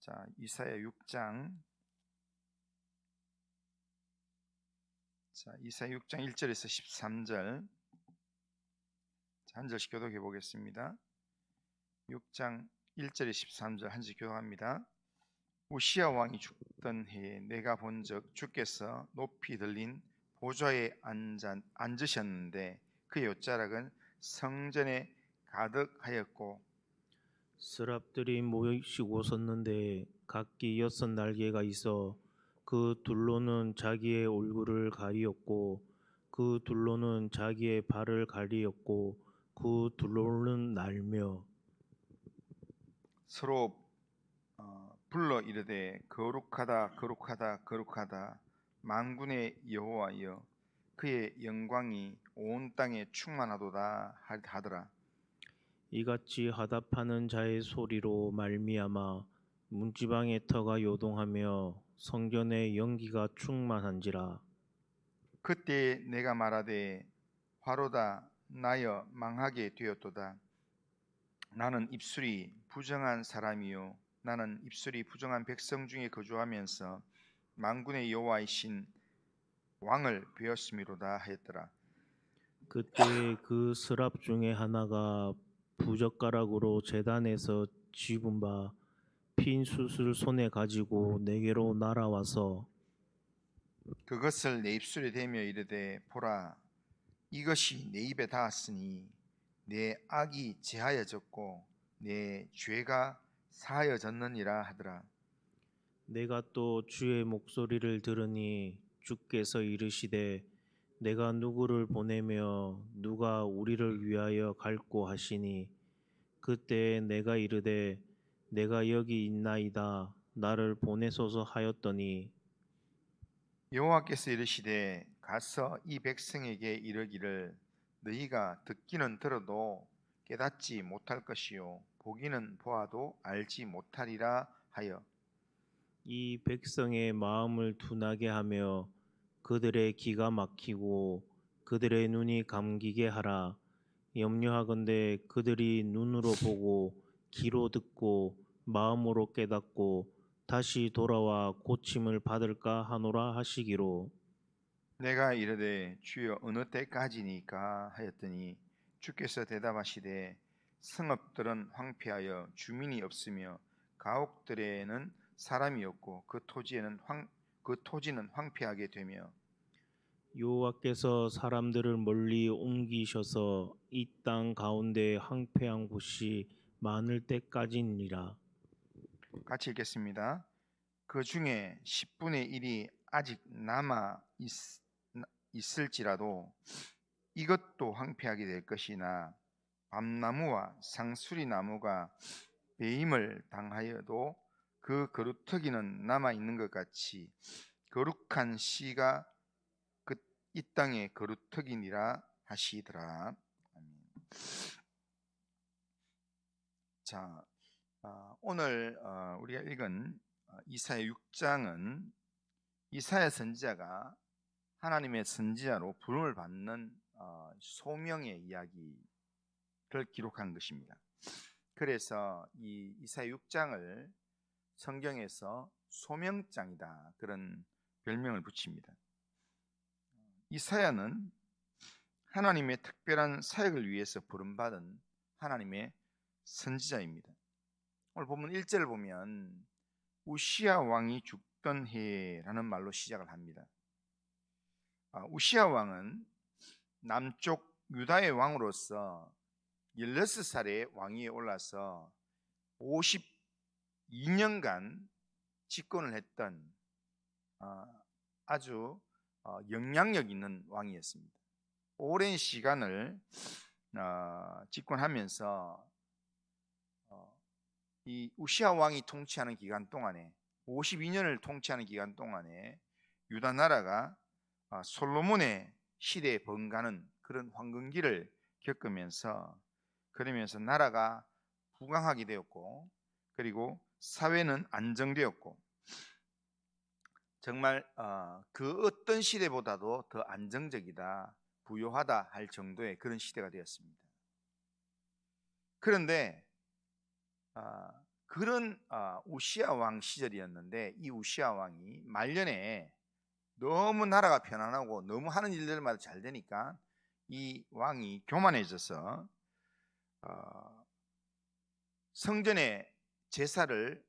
자, 이사야 6장. 자, 이사야 6장 1절에서 13절. 한 절씩 교독해 보겠습니다. 6장 1절에 13절 한 절 교독합니다. 우시야 왕이 죽던 해에 내가 본즉 주께서 높이 들린 보좌에 앉으셨는데 그의 옷자락은 성전에 가득하였고 스랍들이 모이시고 섰는데 각기 6 날개가 있어 그 둘로는 자기의 얼굴을 가리었고 그 둘로는 자기의 발을 가리었고 그 둘로는 날며 서로 불러 이르되 거룩하다 거룩하다 거룩하다 만군의 여호와여 그의 영광이 온 땅에 충만하도다 하더라. 이같이 화답하는 자의 소리로 말미암아 문지방의 터가 요동하며 성전의 연기가 충만한지라. 그때 내가 말하되 화로다 나여 망하게 되었도다. 나는 입술이 부정한 사람이요 나는 입술이 부정한 백성 중에 거주하면서 만군의 여호와이신 왕을 배웠음이로다 하였더라. 그때 그 스랍 중에 하나가 부젓가락으로 제단에서 집은 바 핀 숯을 손에 가지고 내게로 날아와서 그것을 내 입술에 대며 이르되 보라 이것이 내 입에 닿았으니 내 악이 제하여졌고 내 죄가 사하여졌느니라 하더라. 내가 또 주의 목소리를 들으니 주께서 이르시되 내가 누구를 보내며 누가 우리를 위하여 갈고 하시니 그때 내가 이르되 내가 여기 있나이다 나를 보내소서 하였더니 여호와께서 이르시되 가서 이 백성에게 이르기를 너희가 듣기는 들어도 깨닫지 못할 것이요 보기는 보아도 알지 못하리라 하여 이 백성의 마음을 둔하게 하며 그들의 기가 막히고 그들의 눈이 감기게 하라. 염려하건대 그들이 눈으로 보고 귀로 듣고 마음으로 깨닫고 다시 돌아와 고침을 받을까 하노라 하시기로. 내가 이르되 주여 어느 때까지니까 하였더니 주께서 대답하시되 성읍들은 황폐하여 주민이 없으며 가옥들에는 사람이 없고 그 토지는 황폐하게 되며 여호와께서 사람들을 멀리 옮기셔서 이 땅 가운데 황폐한 곳이 많을 때까지니라. 같이 읽겠습니다. 그 중에 10분의 1이 아직 남아 있을지라도 이것도 황폐하게 될 것이나 밤나무와 상수리 나무가 배임을 당하여도 그 거루터기는 남아 있는 것 같이 거룩한 씨가 이 땅의 거루터기니라 하시더라. 자, 오늘 우리가 읽은 이사야 6장은 이사야 선지자가 하나님의 선지자로 부름을 받는 소명의 이야기를 기록한 것입니다. 그래서 이 이사야 6장을 성경에서 소명장이다 그런 별명을 붙입니다. 이사야는 하나님의 특별한 사역을 위해서 부름받은 하나님의 선지자입니다. 오늘 본문 1절을 보면 우시야 왕이 죽던 해라는 말로 시작을 합니다. 우시야 왕은 남쪽 유다의 왕으로서 16살에 왕위에 올라서 52년간 집권을 했던 아주 영향력 있는 왕이었습니다. 오랜 시간을 집권하면서 이 우시야 왕이 통치하는 기간 동안에 52년을 통치하는 기간 동안에 유다 나라가 솔로몬의 시대에 번가는 그런 황금기를 겪으면서 그러면서 나라가 부강하게 되었고 그리고 사회는 안정되었고 정말 그 어떤 시대보다도 더 안정적이다 부유하다 할 정도의 그런 시대가 되었습니다. 그런데 그런 우시야 왕 시절이었는데, 이 우시야 왕이 말년에 너무 나라가 편안하고 너무 하는 일들마다 잘 되니까 이 왕이 교만해져서 성전의 제사를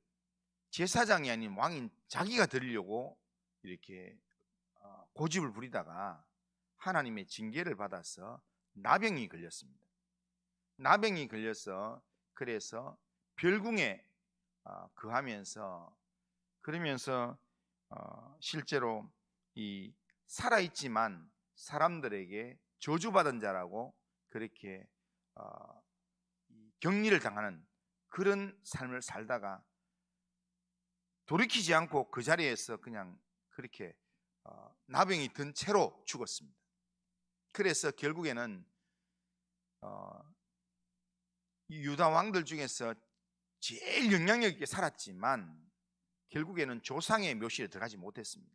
제사장이 아닌 왕인 자기가 드리려고 이렇게 고집을 부리다가 하나님의 징계를 받아서 나병이 걸렸습니다. 나병이 걸려서 그래서 별궁에 거하면서, 그러면서 실제로 이 살아있지만 사람들에게 저주받은 자라고 그렇게 격리를 당하는 그런 삶을 살다가 돌이키지 않고 그 자리에서 그냥 그렇게 나병이 든 채로 죽었습니다. 그래서 결국에는 이 유다 왕들 중에서 제일 영향력 있게 살았지만 결국에는 조상의 묘실에 들어가지 못했습니다.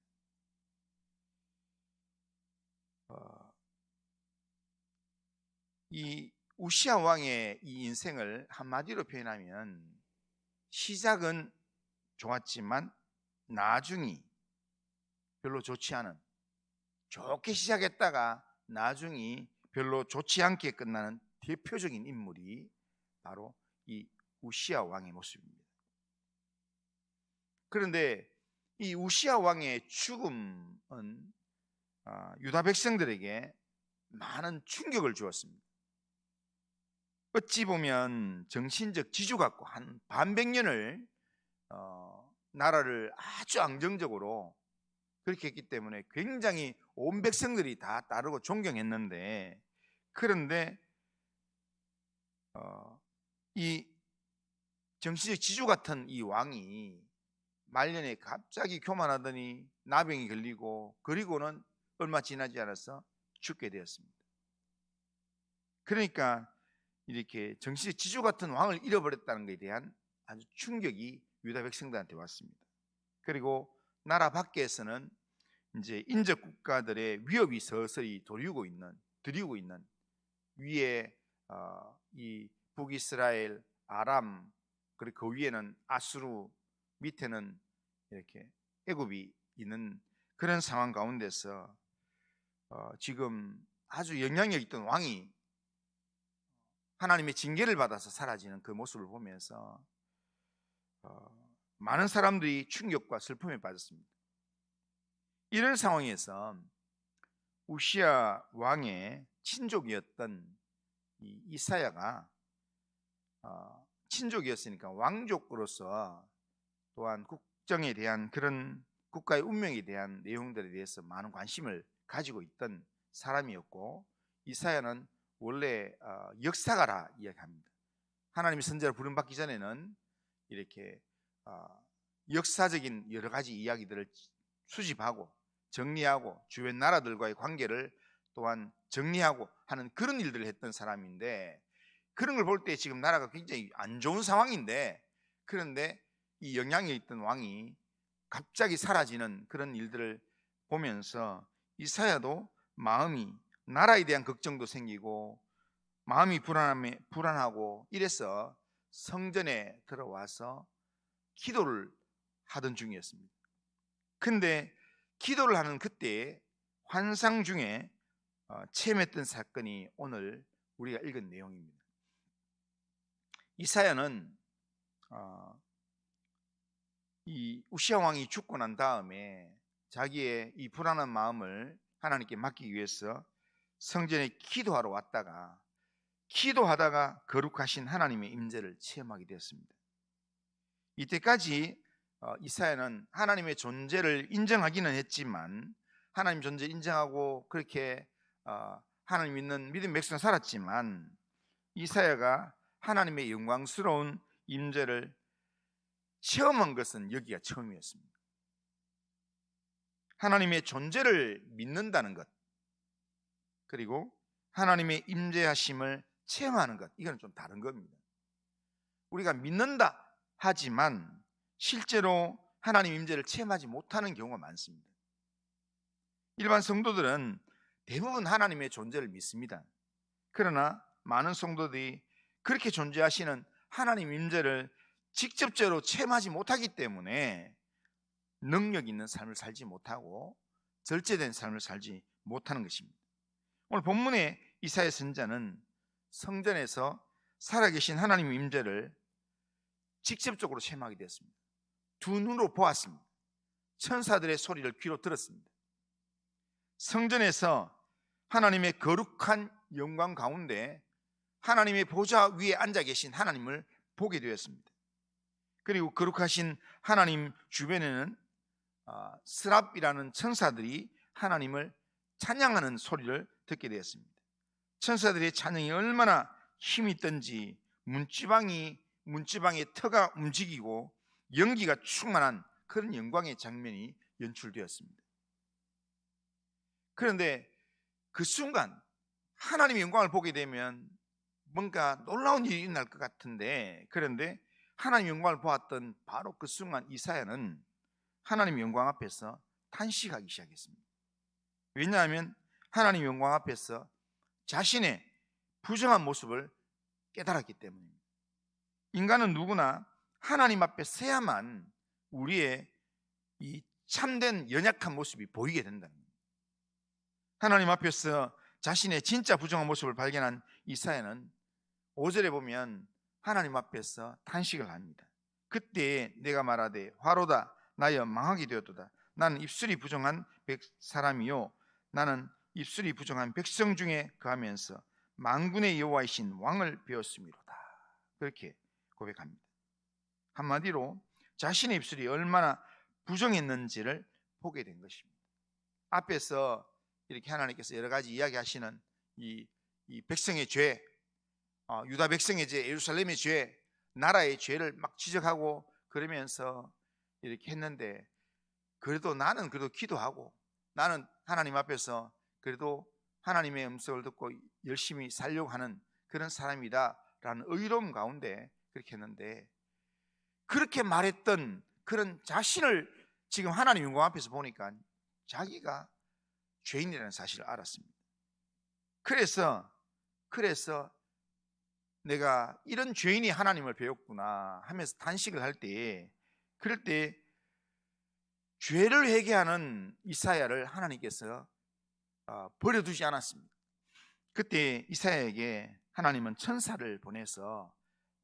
이 우시야 왕의 이 인생을 한마디로 표현하면 시작은 좋았지만 나중이 별로 좋지 않은, 좋게 시작했다가 나중이 별로 좋지 않게 끝나는 대표적인 인물이 바로 이 우시야 왕의 모습입니다. 그런데 이 우시야 왕의 죽음은 유다 백성들에게 많은 충격을 주었습니다. 어찌 보면 정신적 지주 같고 한 반백년을 나라를 아주 안정적으로 그렇게 했기 때문에 굉장히 온 백성들이 다 따르고 존경했는데, 그런데 이 정신적 지주 같은 이 왕이 말년에 갑자기 교만하더니 나병이 걸리고, 그리고는 얼마 지나지 않아서 죽게 되었습니다. 그러니까 이렇게 정신적 지주 같은 왕을 잃어버렸다는 것에 대한 아주 충격이 유다 백성들한테 왔습니다. 그리고 나라 밖에서는 이제 인접 국가들의 위협이 서서히 드리우고 있는 위에 이 북이스라엘, 아람, 그리고 그 위에는 아수르, 밑에는 이렇게 애굽이 있는 그런 상황 가운데서 지금 아주 영향력 있던 왕이 하나님의 징계를 받아서 사라지는 그 모습을 보면서 많은 사람들이 충격과 슬픔에 빠졌습니다. 이런 상황에서 우시야 왕의 친족이었던 이 이사야가 친족이었으니까 왕족으로서 또한 국정에 대한 그런 국가의 운명에 대한 내용들에 대해서 많은 관심을 가지고 있던 사람이었고, 이사야는 원래 역사가라 이야기합니다. 하나님의 선지자로 부름받기 전에는 이렇게 역사적인 여러 가지 이야기들을 수집하고 정리하고 주변 나라들과의 관계를 또한 정리하고 하는 그런 일들을 했던 사람인데, 그런 걸 볼 때 지금 나라가 굉장히 안 좋은 상황인데, 그런데 이 영향력 있던 왕이 갑자기 사라지는 그런 일들을 보면서 이사야도 마음이, 나라에 대한 걱정도 생기고 마음이 불안하고 이래서 성전에 들어와서 기도를 하던 중이었습니다. 근데 기도를 하는 그때 환상 중에 체험했던 사건이 오늘 우리가 읽은 내용입니다. 이사야는 이 우시야 왕이 죽고 난 다음에 자기의 이 불안한 마음을 하나님께 맡기기 위해서 성전에 기도하러 왔다가, 기도하다가 거룩하신 하나님의 임재를 체험하게 되었습니다. 이때까지 이사야는 하나님의 존재를 인정하기는 했지만, 하나님 존재 인정하고 그렇게 하나님 믿는 믿음 백성 살았지만, 이사야가 하나님의 영광스러운 임재를 체험한 것은 여기가 처음이었습니다. 하나님의 존재를 믿는다는 것, 그리고 하나님의 임재하심을 체험하는 것, 이건 좀 다른 겁니다. 우리가 믿는다 하지만 실제로 하나님 임재를 체험하지 못하는 경우가 많습니다. 일반 성도들은 대부분 하나님의 존재를 믿습니다. 그러나 많은 성도들이 그렇게 존재하시는 하나님 임재를 직접적으로 체험하지 못하기 때문에 능력 있는 삶을 살지 못하고 절제된 삶을 살지 못하는 것입니다. 오늘 본문의 이사야 선지자는 성전에서 살아계신 하나님의 임재를 직접적으로 체험하게 되었습니다. 두 눈으로 보았습니다. 천사들의 소리를 귀로 들었습니다. 성전에서 하나님의 거룩한 영광 가운데 하나님의 보좌 위에 앉아 계신 하나님을 보게 되었습니다. 그리고 거룩하신 하나님 주변에는 스랍이라는 천사들이 하나님을 찬양하는 소리를 듣게 되었습니다. 천사들의 찬양이 얼마나 힘이 있던지 문지방의 터가 움직이고 연기가 충만한 그런 영광의 장면이 연출되었습니다. 그런데 그 순간 하나님의 영광을 보게 되면 뭔가 놀라운 일이 일어날 것 같은데, 그런데 하나님의 영광을 보았던 바로 그 순간 이사야는 하나님의 영광 앞에서 탄식하기 시작했습니다. 왜냐하면 하나님의 영광 앞에서 자신의 부정한 모습을 깨달았기 때문입니다. 인간은 누구나 하나님 앞에 서야만 우리의 이 참된 연약한 모습이 보이게 된다는 겁니다. 하나님 앞에서 자신의 진짜 부정한 모습을 발견한 이사야는 5절에 보면 하나님 앞에서 탄식을 합니다. 그때 내가 말하되 화로다 나여 망하게 되었도다. 나는 입술이 부정한 사람이요 나는 입술이 부정한 백성 중에 거하면서 만군의 여호와이신 왕을 배웠음이로다. 그렇게 고백합니다. 한마디로 자신의 입술이 얼마나 부정했는지를 보게 된 것입니다. 앞에서 이렇게 하나님께서 여러 가지 이야기하시는 이 백성의 죄, 유다 백성의 죄, 예루살렘의 죄, 나라의 죄를 막 지적하고 그러면서 이렇게 했는데, 그래도 나는 기도하고 나는 하나님 앞에서 그래도 하나님의 음성을 듣고 열심히 살려고 하는 그런 사람이다라는 의로움 가운데 그렇게 했는데, 그렇게 말했던 그런 자신을 지금 하나님 영광 앞에서 보니까 자기가 죄인이라는 사실을 알았습니다. 그래서 내가 이런 죄인이 하나님을 배웠구나 하면서 탄식을 할 때, 그럴 때 죄를 회개하는 이사야를 하나님께서 버려두지 않았습니다. 그때 이사야에게 하나님은 천사를 보내서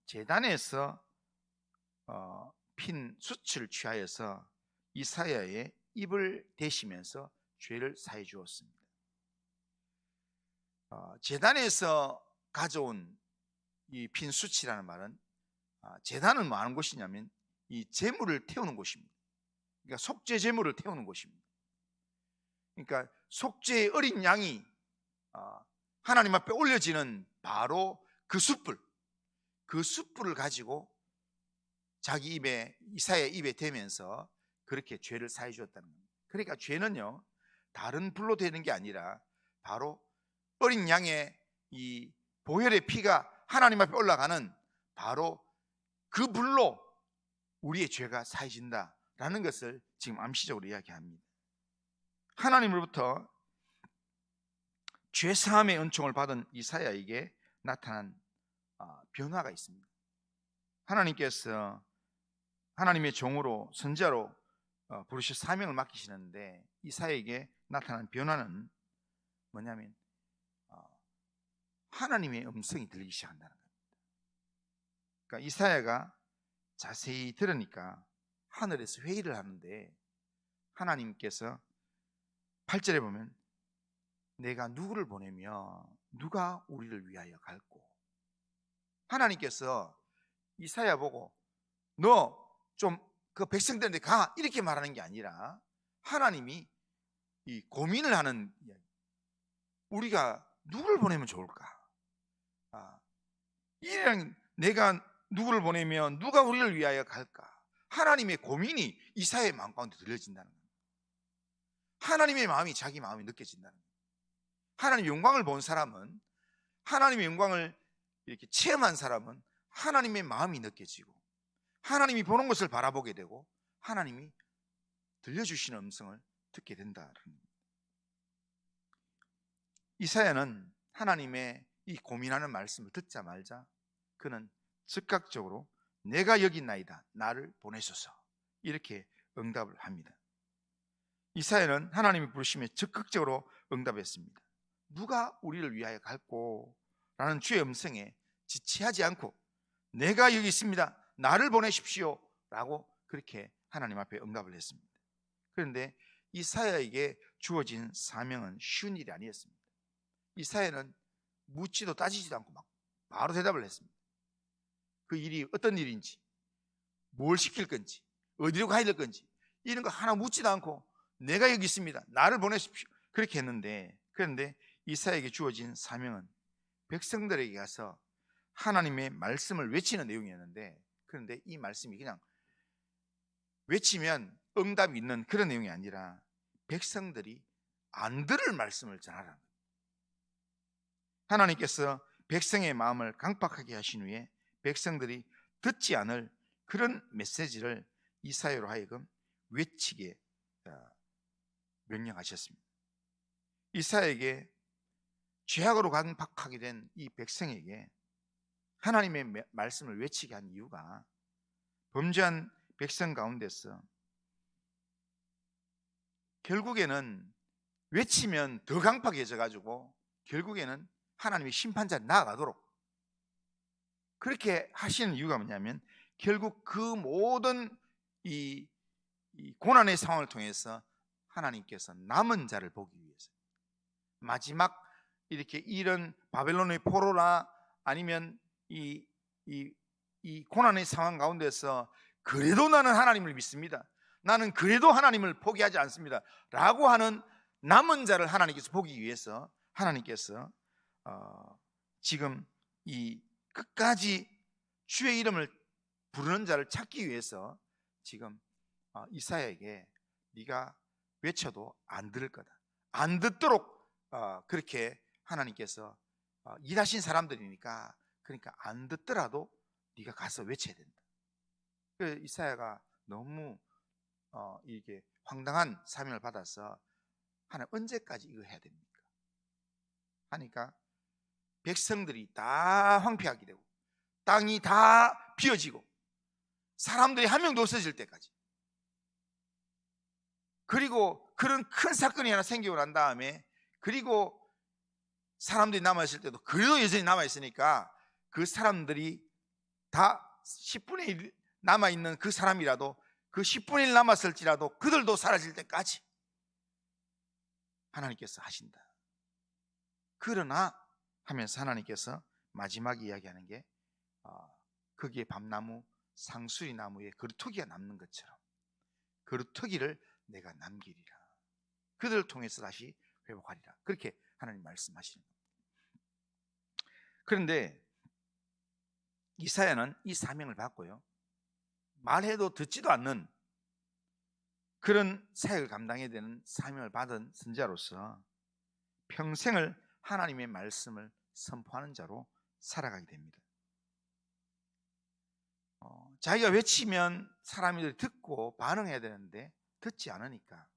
제단에서 핀 숯을 취하여서 이사야의 입을 대시면서 죄를 사해 주었습니다. 제단에서 가져온 이 핀 숯이라는 말은 제단은 뭐 하는 곳이냐면 이 제물을 태우는 곳입니다. 그러니까 속죄 제물을 태우는 곳입니다. 그러니까 속죄의 어린 양이 하나님 앞에 올려지는 바로 그 숯불을 가지고 자기 입에, 이사야 입에 대면서 그렇게 죄를 사해 주었다는 겁니다. 그러니까 죄는요 다른 불로 되는 게 아니라 바로 어린 양의 이 보혈의 피가 하나님 앞에 올라가는 바로 그 불로 우리의 죄가 사해진다라는 것을 지금 암시적으로 이야기합니다. 하나님으로부터 죄사함의 은총을 받은 이사야에게 나타난 변화가 있습니다. 하나님께서 하나님의 종으로 선지자로 부르셔 사명을 맡기시는데 이사야에게 나타난 변화는 뭐냐면 하나님의 음성이 들리기 시작한다는 겁니다. 그러니까 이사야가 자세히 들으니까 하늘에서 회의를 하는데 하나님께서 8절에 보면 내가 누구를 보내며 누가 우리를 위하여 갈고, 하나님께서 이사야 보고 너 좀 그 백성들한테 가 이렇게 말하는 게 아니라 하나님이 이 고민을 하는 이야기. 우리가 누구를 보내면 좋을까? 이랑 내가 누구를 보내면 누가 우리를 위하여 갈까? 하나님의 고민이 이사야의 마음 가운데 들려진다는 거예요. 하나님의 마음이 자기 마음이 느껴진다는 거예요. 하나님의 영광을 본 사람은, 하나님의 영광을 이렇게 체험한 사람은 하나님의 마음이 느껴지고 하나님이 보는 것을 바라보게 되고 하나님이 들려주시는 음성을 듣게 된다는 겁니다. 이사야는 하나님의 이 고민하는 말씀을 듣자마자 그는 즉각적으로 내가 여기 있나이다. 나를 보내소서. 이렇게 응답을 합니다. 이사야는 하나님이 부르심에 적극적으로 응답했습니다. 누가 우리를 위하여 갈고? 라는 주의 음성에 지체하지 않고 내가 여기 있습니다. 나를 보내십시오. 라고 그렇게 하나님 앞에 응답을 했습니다. 그런데 이사야에게 주어진 사명은 쉬운 일이 아니었습니다. 이사야는 묻지도 따지지도 않고 막 바로 대답을 했습니다. 그 일이 어떤 일인지, 뭘 시킬 건지, 어디로 가야 될 건지 이런 거 하나 묻지도 않고 내가 여기 있습니다. 나를 보내십시오. 그렇게 했는데, 그런데 이사야에게 주어진 사명은 백성들에게 가서 하나님의 말씀을 외치는 내용이었는데, 그런데 이 말씀이 그냥 외치면 응답이 있는 그런 내용이 아니라 백성들이 안 들을 말씀을 전하라는 거예요. 하나님께서 백성의 마음을 강팍하게 하신 후에 백성들이 듣지 않을 그런 메시지를 이사야로 하여금 외치게 명령하셨습니다. 이사야에게 죄악으로 강팍하게 된 이 백성에게 하나님의 말씀을 외치게 한 이유가 범죄한 백성 가운데서 결국에는 외치면 더 강팍해져 가지고 결국에는 하나님의 심판자에 나아가도록 그렇게 하시는 이유가 뭐냐면 결국 그 모든 이 고난의 상황을 통해서 하나님께서 남은 자를 보기 위해서 마지막 이렇게 이런 바벨론의 포로나 아니면 이 고난의 상황 가운데서 그래도 나는 하나님을 믿습니다. 나는 그래도 하나님을 포기하지 않습니다. 라고 하는 남은 자를 하나님께서 보기 위해서 하나님께서 지금 이 끝까지 주의 이름을 부르는 자를 찾기 위해서 지금 이사야에게 네가 외쳐도 안 들을 거다. 안 듣도록 그렇게 하나님께서 일하신 사람들이니까 그러니까 안 듣더라도 네가 가서 외쳐야 된다. 그 이사야가 너무 이게 황당한 사명을 받아서 하나님 언제까지 이거 해야 됩니까? 하니까 백성들이 다 황폐하게 되고 땅이 다 비어지고 사람들이 한 명도 없어질 때까지 그리고 그런 큰 사건이 하나 생기고 난 다음에 그리고 사람들이 남아있을 때도 그래도 여전히 남아있으니까 그 사람들이 다 10분의 1 남아있는 그 사람이라도 그 10분의 1 남았을지라도 그들도 사라질 때까지 하나님께서 하신다. 그러나 하면서 하나님께서 마지막 이야기하는 게 거기에 밤나무 상수리 나무에 그루터기가 남는 것처럼 그루터기를 내가 남기리라. 그들을 통해서 다시 회복하리라. 그렇게 하나님 말씀하시는 겁니다. 그런데 이사야는 이 사명을 받고요, 말해도 듣지도 않는 그런 사역을 감당해야 되는 사명을 받은 선지자로서 평생을 하나님의 말씀을 선포하는 자로 살아가게 됩니다. 자기가 외치면 사람들이 듣고 반응해야 되는데 듣지 않으니까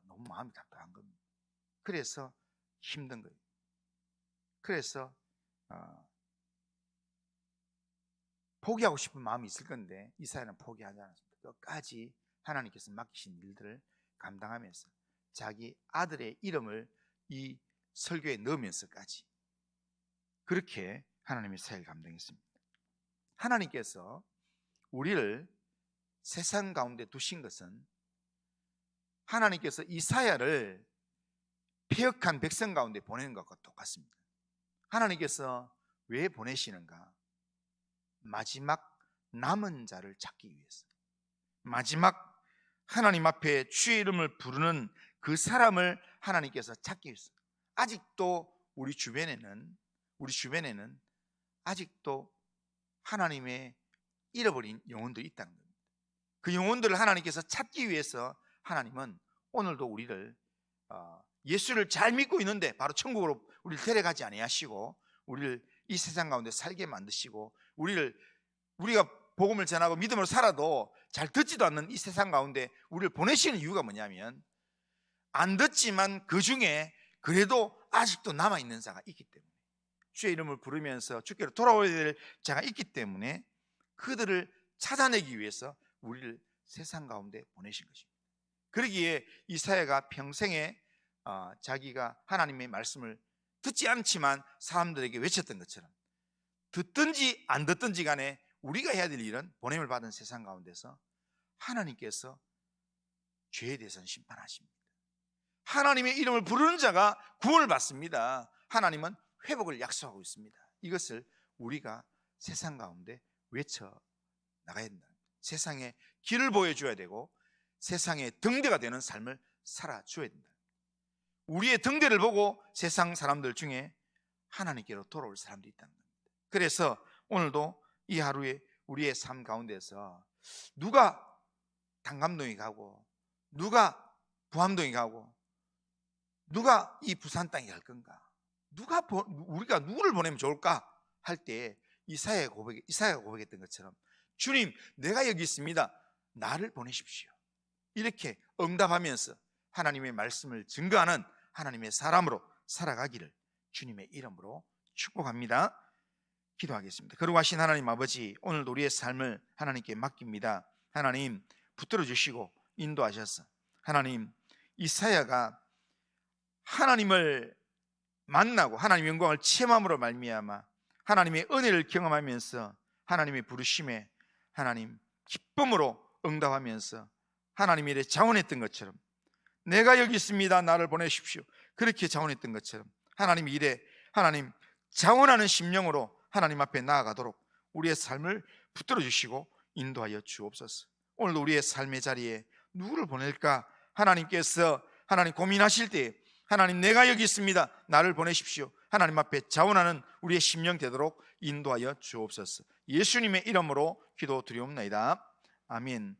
너무 마음이 답답한 겁니다. 그래서 힘든 거예요. 그래서 포기하고 싶은 마음이 있을 건데 이사야는 포기하지 않았습니다. 끝까지 하나님께서 맡기신 일들을 감당하면서 자기 아들의 이름을 이 설교에 넣으면서까지 그렇게 하나님의 사역을 감당했습니다. 하나님께서 우리를 세상 가운데 두신 것은 하나님께서 이사야를 폐역한 백성 가운데 보내는 것과 똑같습니다. 하나님께서 왜 보내시는가? 마지막 남은 자를 찾기 위해서, 마지막 하나님 앞에 주의 이름을 부르는 그 사람을 하나님께서 찾기 위해서. 아직도 우리 주변에는 아직도 하나님의 잃어버린 영혼들이 있다는 겁니다. 그 영혼들을 하나님께서 찾기 위해서 하나님은 오늘도 우리를 예수를 잘 믿고 있는데 바로 천국으로 우리를 데려가지 아니하시고 우리를 이 세상 가운데 살게 만드시고 우리가 복음을 전하고 믿음으로 살아도 잘 듣지도 않는 이 세상 가운데 우리를 보내시는 이유가 뭐냐면 안 듣지만 그 중에 그래도 아직도 남아있는 자가 있기 때문에 주의 이름을 부르면서 주께로 돌아오야 될 자가 있기 때문에 그들을 찾아내기 위해서 우리를 세상 가운데 보내신 것입니다. 그러기에 이사야가 평생에 자기가 하나님의 말씀을 듣지 않지만 사람들에게 외쳤던 것처럼 듣든지 안 듣든지 간에 우리가 해야 될 일은 보냄을 받은 세상 가운데서 하나님께서 죄에 대해서는 심판하십니다. 하나님의 이름을 부르는 자가 구원을 받습니다. 하나님은 회복을 약속하고 있습니다. 이것을 우리가 세상 가운데 외쳐 나가야 된다. 세상에 길을 보여줘야 되고 세상의 등대가 되는 삶을 살아줘야 된다. 우리의 등대를 보고 세상 사람들 중에 하나님께로 돌아올 사람들이 있다는 겁니다. 그래서 오늘도 이 하루에 우리의 삶 가운데서 누가 단감동에 가고 누가 부암동에 가고 누가 이 부산 땅에 갈 건가, 우리가 누구를 보내면 좋을까 할 때 이사야가 고백했던 것처럼 주님, 내가 여기 있습니다. 나를 보내십시오. 이렇게 응답하면서 하나님의 말씀을 증거하는 하나님의 사람으로 살아가기를 주님의 이름으로 축복합니다. 기도하겠습니다. 거룩하신 하나님 아버지, 오늘도 우리의 삶을 하나님께 맡깁니다. 하나님 붙들어 주시고 인도하셔서 하나님, 이사야가 하나님을 만나고 하나님의 영광을 체험함으로 말미암아 하나님의 은혜를 경험하면서 하나님의 부르심에 하나님 기쁨으로 응답하면서 하나님의 일에 자원했던 것처럼, 내가 여기 있습니다. 나를 보내십시오. 그렇게 자원했던 것처럼 하나님 일에 하나님 자원하는 심령으로 하나님 앞에 나아가도록 우리의 삶을 붙들어 주시고 인도하여 주옵소서. 오늘도 우리의 삶의 자리에 누구를 보낼까 하나님께서 하나님 고민하실 때 하나님, 내가 여기 있습니다. 나를 보내십시오. 하나님 앞에 자원하는 우리의 심령 되도록 인도하여 주옵소서. 예수님의 이름으로 기도드리옵나이다. 아멘.